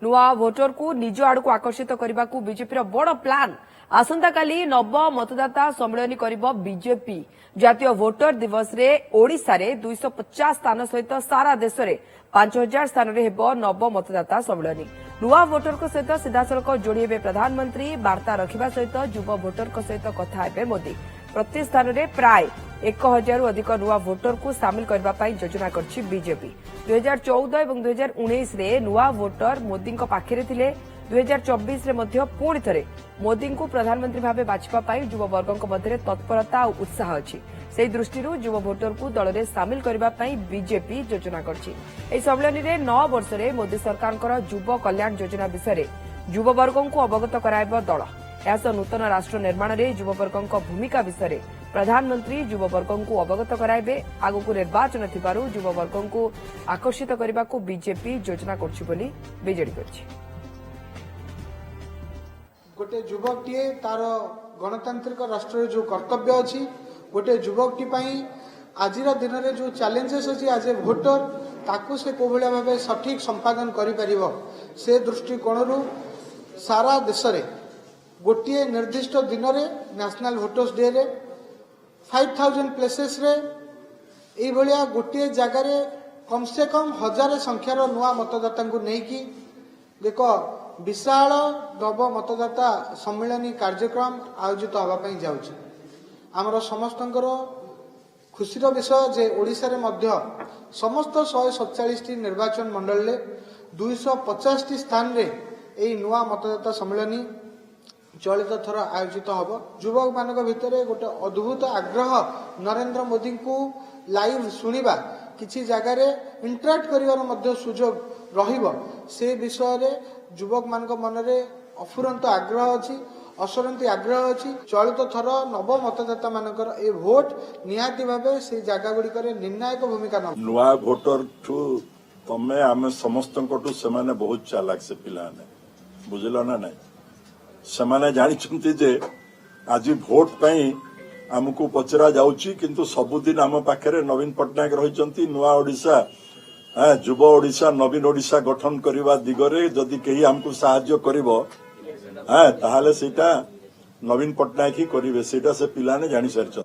नुआ भोटर को निज आड़ को आकर्षित करने को बीजेपी बड़ प्लान आसंता काली नव मतदाता सम्मेलन करिब बीजेपी जातीय भोटर दिवस रे ओडिशा रे 250 स्थान सहित सारा देश रे 5000 स्थान रे हेबो नव मतदाता सम्मेलन नुआ भोटर को सहित सीधासलख जोड़ी हेबे प्रधानमंत्री वार्ता रखिबा सहित युवा भोटर को सहित कथा हेबे मोदी प्रति स्थान रे प्राय 1000 अधिक नुआ भोटर को सामिल करने योजना करछि बीजेपी 2014 और 2019 रे नुआ भोटर मोदी पाखरे थिले 2024 रे मध्य पुणी थरे मोदी को प्रधानमंत्री भावे बाछिबा युववर्ग मध्य तत्परता और उत्साह अछि से दृष्टि युव भोटर को दल में सामिल करने बीजेपी योजना करछि एही सम्मेलन में 9 वर्ष रे मोदी सरकार युव कल्याण योजना विषय युववर्ग को अवगत कराइब दल यह नूतन राष्ट्र निर्माण में युववर्ग भूमिका विषय प्रधानमंत्री युववर्ग को अवगत कराइबे आगक निर्वाचन थिबारु युववर्ग को आकर्षित करने को बीजेपी योजना करछि बोली बीजेडी करछि गोटे युवकटीए तार गणतांत्रिक राष्ट्र जो कर्तव्य अच्छी गोटे युवकटी आज दिन में जो चैलेंजेस अच्छी आज ए भोटर ताकू से को भाव सठिक संपादन करि से दृष्टिकोण सारा देश में गोटे निर्दिष्ट दिन में नेशनल वोटर्स डे रे 5000 प्लेसेस रे एई भलिया गोटे जगार कम से कम 1000 संख्यार नुआ मतदाता को लेकिन देख विशाल नव मतदाता सम्मेलन कार्यक्रम आयोजित होगापाई जाउछि आमर समस्तंकर खुशीर विषय जे ओडिशा रे मध्य समस्त 147 निर्वाचन मंडल रे 250 स्थान रे एई नुआ मतदाता सम्मेलन चलित थर आयोजित हम युवक मान भितर गोटे अद्भुत आग्रह नरेंद्र मोदी को लाइव शुणा किसी जगार इंटराक्ट कर सुजोग रहिबो से विषय रे युवक मान मन में अफुरंत आग्रह अच्छी असरंती आग्रह अच्छी चलित थर नव मतदाता मानकर ए भोट निहाती भावे से जगह गुड़िक निर्णायक भूमिका न नुआ भोटर ठू तमे आमे समस्त से बहुत चालाक से पिला बुझल ना नहीं से जानी जे आज भोट पाई आमको पचरा जाउची किंतु सबुदिन आम पाखे नवीन पट्टनायक रही नुआ ओडिशा युव ओडिशा नवीन ओडिशा गठन करने दिगरे जदि कहीं आमको साहाय्य करिवो ताहाले सेटा नवीन पट्टनायक ही करिवे सेटा से पिलाने जानी सारी।